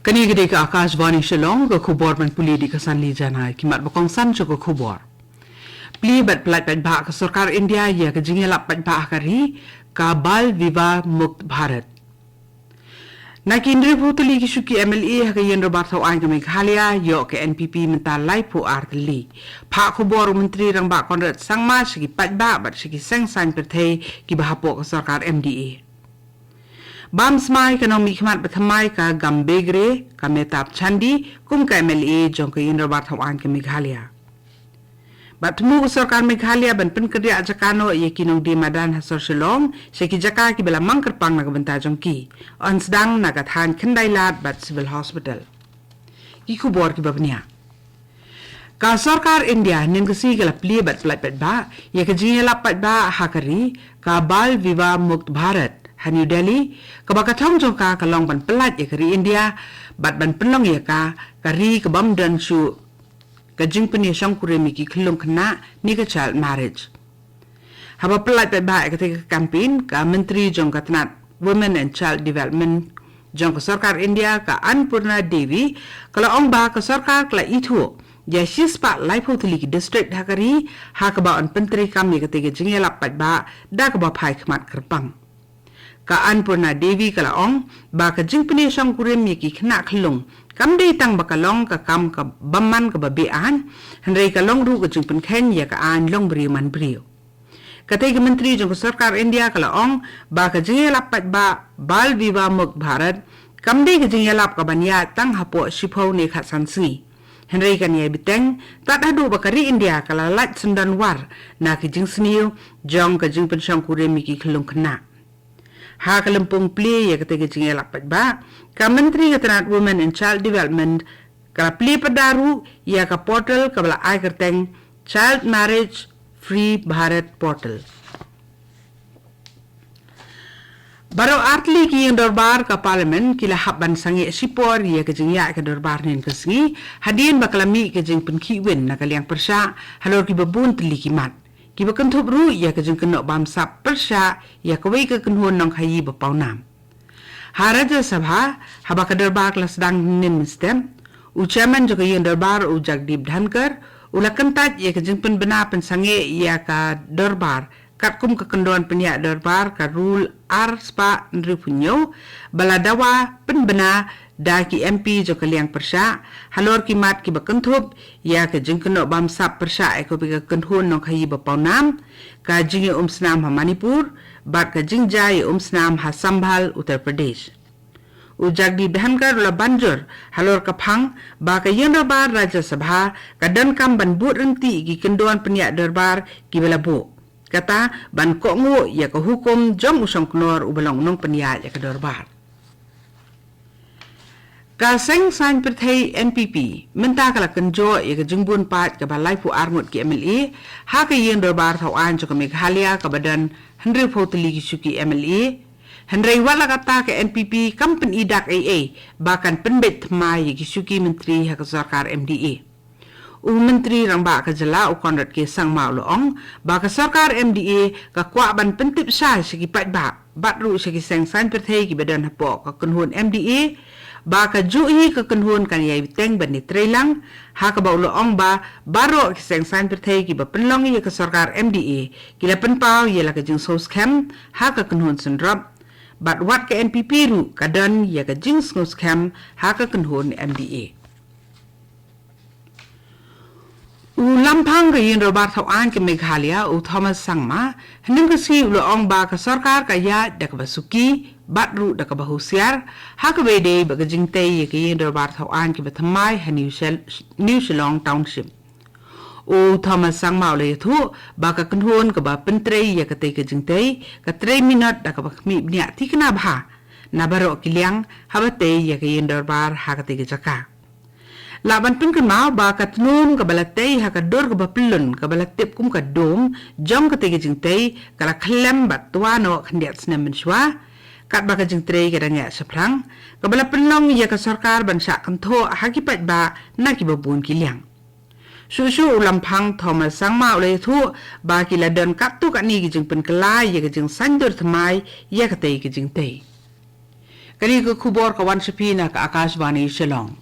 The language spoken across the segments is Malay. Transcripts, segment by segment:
Kani gede ke Akashvani Shillong ke khubor man puli di kesan li janai kimat bakong san cho ke khubor. Pli bat plat bat bha ke sarkar India ya ke jingelap bat bha kari ka bal viva mukt Bharat. Na kendri putuli ki shuki MLA ke yendro barthau an ke Meghalaya yo ke NPP menta lai pu artli. Pha khubor menteri rang ba konrat sangma sigi bat ba bat sigi sang san perthei ki bahapo ke sarkar MDA. Bam smai ekonomi khmat bathamai ka gambegre ka metap chandi kum ka MLA jong ka yendro barthau an ke Meghalaya. Batmu sarkar Meghalaya ban pen kerja ajakano ye kinong di madan hasor Shillong seki jaka ki bela mangker pang na benta jong ki on sedang na kathan kendai lat bat civil hospital ki khubor ki babnia ka sarkar India nin kasi gala pli bat plat bat ba ye ka jingela pat ba hakari ka bal viva mukt Bharat New Delhi ka bakathong jong ka kalong ban plat ye kari India bat ban penlong ye ka kari ka bam dan shu Kajing peni sangkure miki khilong khna ni ka child marriage. Haba pelat ba ketika campaign ka menteri jong katnat women and child development jong ka sarkar India ka Annapurna Devi kala ong ba ka sarkar kala itu ya shispa laipo tuli ki district hakari ha ka ba on penteri kami ketika jingela pat ba da ka ba phai khmat kerpang. Ka Annapurna Devi kala ong ba ka jing peni sangkure miki khna khilong kam dei tang bakalong ka kam ka bamman ka babian hendrai ka long ru ka jing pen khen ya ka an long bri man brio katay ka menteri jong sarkar India kala ong ba ka jingela pat ba bal viva mukt Bharat kam dei ka jingela ka banya tang hapo shipho ne khat sansi hendrai ka niya biteng tat hadu ba kari India kala lat sundan war na ki jing sniu jong ka jing pen shang kure miki khlong khna ha kalampung play ya katay ka jingela pat ba ka menteri katnat women and child development ka play padaru ya ka portal ka bala ai kerteng child marriage free Bharat portal baro artli ki yang dorbar ka parliament kila habban sangi sipor ya ka jingya ka dorbar nen kasngi hadin bakalami ka jing penki win na kalyang persya halor ki babun tli ki mat ki bakan thup ru ya ka jing kenok bam sap persya ya ka wei ka kenhon nong khayi ba paunam Haraja Sabha haba ka darbar kala sedang nin stem u chairman jo ka yen darbar u Jagdeep Dhankar ulakantat ye ka jingpen bena pen sange ya ka darbar kat kum ka kendon penya darbar ka rule ar spa nri punyo baladawa pen bena da ki MP jo ka liang persya halor ki mat ki bakanthop ya ka jingkeno bam sap persya e ko bi ka kenhon nong khayi ba paunam ka jinge snam ha Manipur bat ka jingjai snam ha Sambhal Uttar Pradesh u Jagdeep Dhankar la banjur halor ka phang ba ka yen darbar Rajya Sabha ka dan kam ban but renti ki kendon penya darbar ki bela bo kata ban ko ngo ya ka hukum jom usong knor u balong nong penya ya ka darbar ka seng san perthei NPP menta kala kenjo ya ka jingbun pat ka balai pu armut ki MLA ha ka yen darbar thau an cho ka Meghalaya ka badan hendri photli ki suki MLA hendrai wala kata ke NPP company dak AA bahkan penbet mai ki suki menteri ha ka sarkar MDA u menteri rang ba ka jala u konrat ke sang mau loong ba ka sarkar MDA ka kwa ban pentip sa sigi pat ba bat ru sigi seng san perthei ki badan hapo ka kunhun MDA ba ka juhi ka kunhun kan yai biteng ban ni trelang ha ka ba loong ba baro ki seng san perthei ki ba penlong ye ka sarkar MDA ki la penpau ye la ka jing sos cam ha ka kunhun sendrop bat wat ka NPP ru kadan ya ka jing sos cam ha ka kunhun MDA u lampang ka yin robar thau an ke Meghalaya u Thomas Sangma hnung ka si lo ong ba ka sarkar ka ya dak basuki bat ru dak bahusiar ha ka wede ba ka jing tei ye ka yin robar thau an ke bathamai ha New Shillong township u Thomas Sangma le thu ba ka kunhon ka ba pentrei ya ka tei ka jing tei ka 3 minute dak ba khmi nya tikna bha na baro kiliang ha ba tei ya ka yin robar ha ka tei ka jaka laban pun kan mau ba kat nun ka balatei ha ka dor ka bapilun ka balatip kum ka dom jong ka tege jing tei kala khlem bat tuano khandiat snem menshwa kat ba ka jing trei ka danya saprang ka balapinlong ya ka sarkar ban sa kan tho ha ki pat ba na ki babun ki liang susu ulampang Thomas Sangma le thu ba ki la don kap tu ka ni ki jing pen kala ya ka jing sandur thamai ya ka tei ki jing tei Kani ke khubor kawan sepi na ke Akashvani Shillong.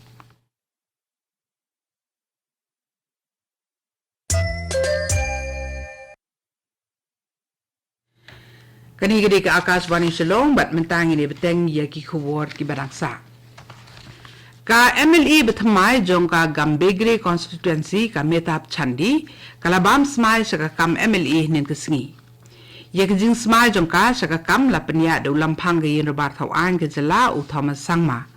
Kani ke Akashvani Shillong bat mentang ini beteng ya ki khubor ki barangsa. Ka MLE bethamai jong ka Gambegre constituency ka metap chandi kalabam smai saka kam MLE nen kesingi. Ya ke jing smai jong ka saka kam la penya de lampang ge yen robar thau an ke jela u Thomas Sangma.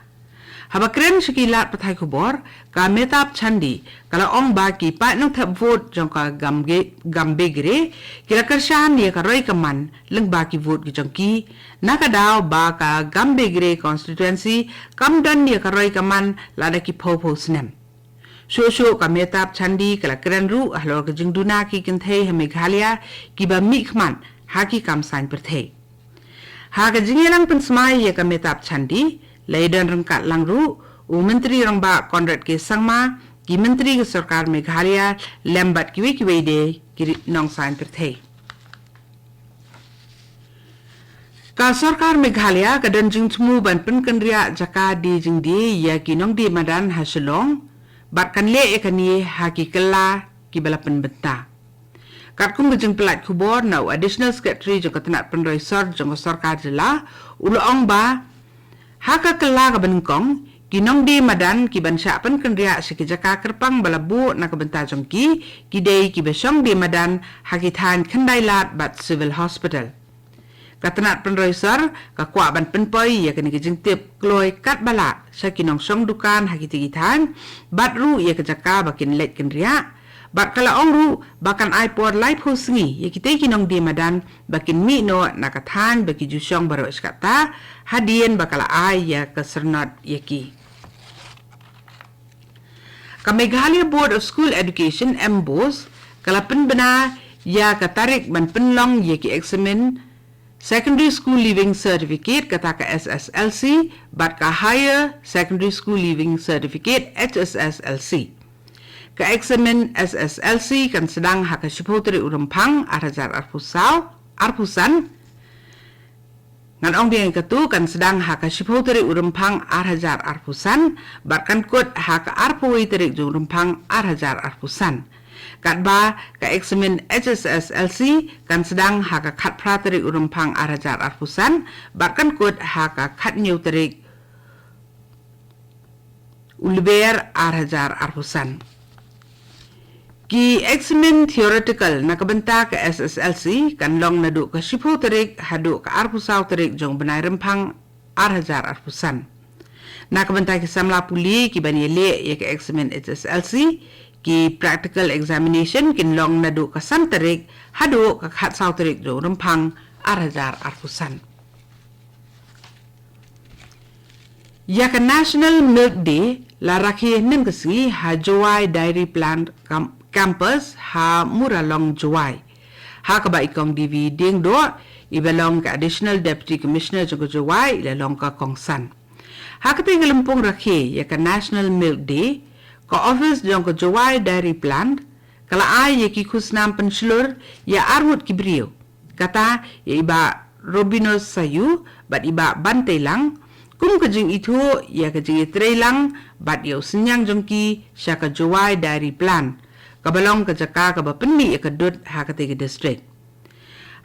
Haba kren shikilat pathai khubor ka metap chandi kala ong ba ki pa nong thap vote jong ka Gambegre kila kershan ya ka roi kaman leng ba ki vote ki jong ki nakadaw ba ka Gambegre constituency kam dan ya ka roi kaman lada ki pho snem. So ka metap chandi kala kren ru ahlor ke jing duna ki kinthe Meghalaya ki ba mikman haki kam sain perthei. Ha ka jingelang pensmai ya ka metap chandi Laidan rengkat langru, Menteri Rangba Conrad ke Sangma, ki Menteri ke Sarkar Meghalaya, lembat kiwe de ki nong sain perthei. Ka Sarkar Meghalaya ka dan jing tumu ban penkendria jaka di jing di ya ki nong di madan ha Shillong, bat kan le e kani ha ki kela ki bala penbenta. Kat kung jing pelat kubor na additional secretary jong katanat penroi sor jong Sarkar jela, uloong ba haka kela ka benengkong kinong di madan ki bansa pen kendria sekejaka kerpang balabu na kabenta jongki kidei ki besong di madan hakitan kendailat bat civil hospital katanat penroisar ka kwa ban penpoi ya kini kejingtip kloi kat bala sa kinong song dukan hakitigitan bat ru ya kejaka bakin let kendria bat kala ongru bakan aipor lai phosngi ya kitei kinong di madan bakin mi no nakathan baki jusong baro skata hadien bakala ay ya kasernat yaki. Ka Meghalaya Board of School Education MBOS kala penbena ya katarik ban penlong yaki examen Secondary School Leaving Certificate kata ka SSLC bat ka Higher Secondary School Leaving Certificate HSSLC. Ka examen SSLC kan sedang haka shipotri urempang arhajar arpusan ngan ong diang katu kan sedang haka shipotri urempang arhajar arpusan barkan kot haka arpui terik urempang arhajar arpusan katba ka examen HSSLC kan sedang haka khat prateri urempang arhajar arpusan barkan kot haka khat new terik ulber arhajar arpusan. Ki examen theoretical nakabenta ka SSLC kan long nadu ka shipo terik hadu ka arpusaw terik jong benai rempang arhajar arpusan. Nakabenta ki samla puli ki baniele ya ka examen SSLC ki practical examination kin long nadu ka sam terik hadu ka khatsaw terik jong rempang arhajar arpusan. Ya ka National Milk Day la rakhi nim kasi ha Jowai Dairy Plant Campus ha Muralong Jowai. Ha ka ba ikong DV ding do ibelong ka Additional Deputy Commissioner jong Jowai ilalong ka Kongsan. Ha ka tingalumpong rakhi ya ka National Milk Day ka office jong Jowai Dairy Plant kala ay ya ki khusnam penslur ya armut kibriyo. Kata ya iba Robinos Sayu bat iba Bantay lang kum kajing itu ya kajing itrei lang bat yaw senyang jongki siya ka Jowai Dairy Plant kabalong kajaka kabapendi ya kadut ha kategi district.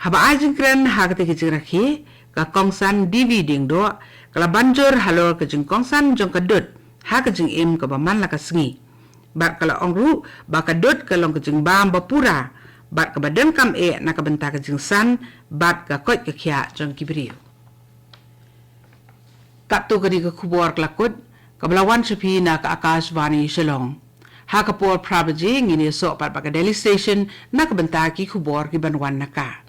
Haba ajing kren ha kategi jingrakhi ka Kongsan DV ding do kala banjur halor kajing Kongsan jong kadut ha kajing im kabaman la kasengi. Bat kala ongru ba kadut kalong kajing bam bapura bat kabadeng kam na kabenta kajing san bat ka kot kakya jong kibriyo. Kapto kadi ka kubor klakot kabalawan sapi na ka Akashvani Shillong. Ha kapor prabaji ngini so pat baka Daily Station na kabenta ki kubor ki banwan na ka.